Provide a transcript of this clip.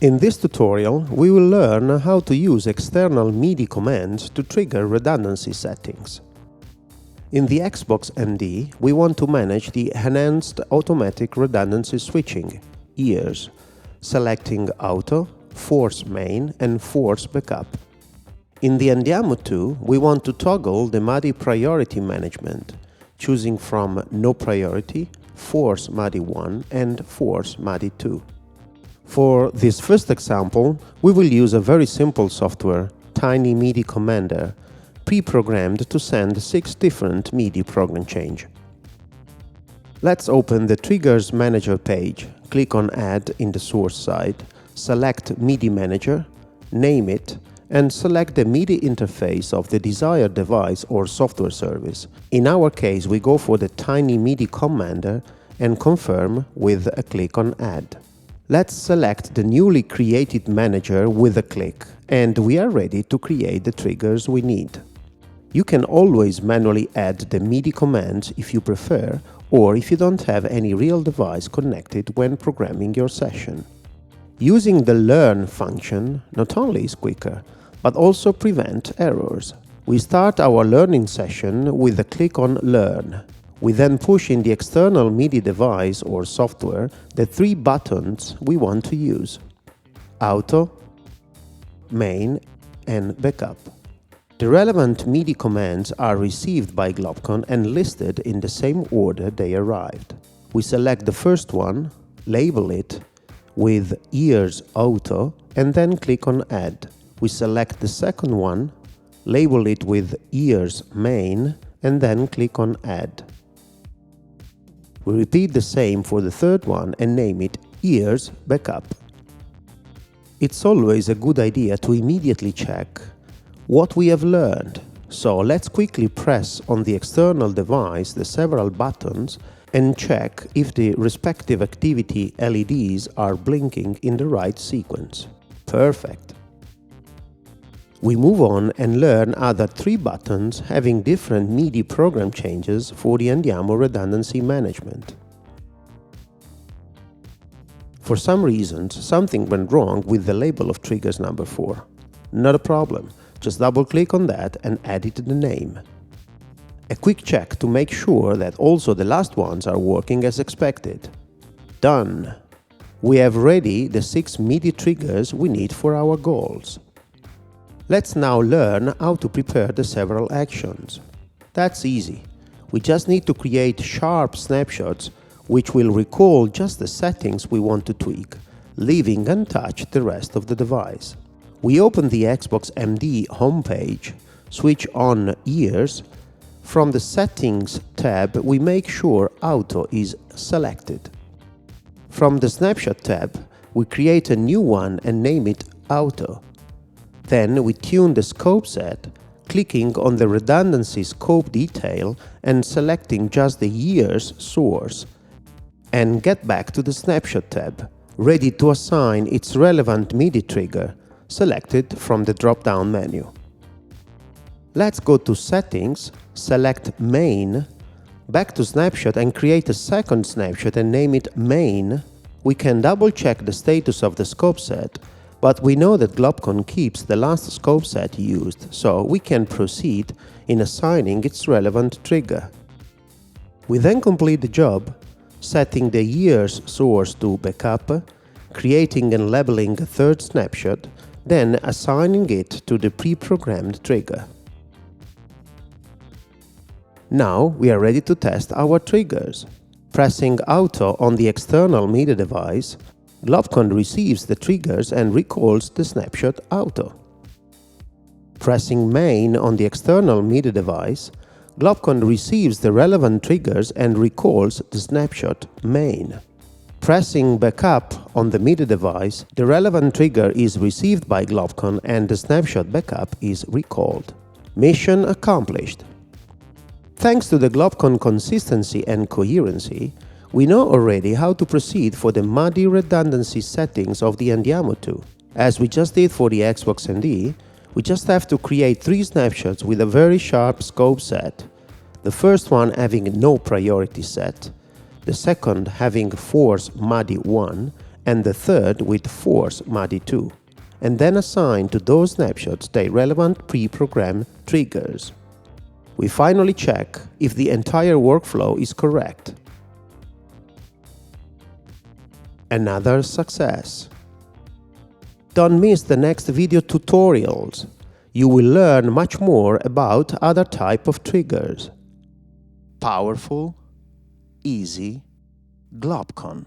In this tutorial, we will learn how to use external MIDI commands to trigger redundancy settings. In the EXBOX.MD, we want to manage the Enhanced Automatic Redundancy Switching, EARS, selecting Auto, Force Main and Force Backup. In the Andiamo2, we want to toggle the MADI priority management, choosing from No Priority, Force MADI 1 and Force MADI 2. For this first example, we will use a very simple software, Tiny MIDI Commander, pre-programmed to send 6 different MIDI program change. Let's open the Triggers Manager page, click on Add in the source side, select MIDI Manager, name it, and select the MIDI interface of the desired device or software service. In our case, we go for the Tiny MIDI Commander and confirm with a click on Add. Let's select the newly created manager with a click, and we are ready to create the triggers we need. You can always manually add the MIDI commands if you prefer, or if you don't have any real device connected when programming your session. Using the Learn function not only is quicker, but also prevent errors. We start our learning session with a click on Learn. We then push in the external MIDI device or software the 3 buttons we want to use: Auto, Main and Backup. The relevant MIDI commands are received by globcon and listed in the same order they arrived. We select the first one, label it with EARS Auto and then click on Add. We select the second one, label it with EARS Main and then click on Add. We repeat the same for the third one and name it EARS Backup. It's always a good idea to immediately check what we have learned, so let's quickly press on the external device the several buttons and check if the respective activity LEDs are blinking in the right sequence. Perfect! We move on and learn other 3 buttons having different MIDI program changes for the Andiamo redundancy management. For some reasons, something went wrong with the label of triggers number 4. Not a problem, just double-click on that and edit the name. A quick check to make sure that also the last ones are working as expected. Done! We have ready the 6 MIDI triggers we need for our goals. Let's now learn how to prepare the several actions. That's easy. We just need to create sharp snapshots which will recall just the settings we want to tweak, leaving untouched the rest of the device. We open the EXBOX.MD homepage, switch on EARS. From the Settings tab, we make sure Auto is selected. From the Snapshot tab, we create a new one and name it Auto. Then we tune the scope set, clicking on the redundancy scope detail and selecting just the EARS source, and get back to the Snapshot tab, ready to assign its relevant MIDI trigger, selected from the drop-down menu. Let's go to Settings, select Main, back to Snapshot and create a second snapshot and name it Main. We can double-check the status of the scope set, but we know that globcon keeps the last scope set used, so we can proceed in assigning its relevant trigger. We then complete the job, setting the EARS source to Backup, creating and labeling a third snapshot, then assigning it to the pre-programmed trigger. Now we are ready to test our triggers. Pressing Auto on the external MIDI device, globcon receives the triggers and recalls the snapshot Auto. Pressing Main on the external MIDI device, globcon receives the relevant triggers and recalls the snapshot Main. Pressing Backup on the MIDI device, the relevant trigger is received by globcon and the snapshot Backup is recalled. Mission accomplished! Thanks to the globcon consistency and coherency, we know already how to proceed for the MADI redundancy settings of the Andiamo2. As we just did for the EXBOX.MD, we just have to create 3 snapshots with a very sharp scope set. The first one having no priority set, the second having Force MADI 1, and the third with force MADI 2, and then assign to those snapshots their relevant pre-programmed triggers. We finally check if the entire workflow is correct. Another success. Don't miss the next video tutorials. You will learn much more about other type of triggers. Powerful, easy, globcon.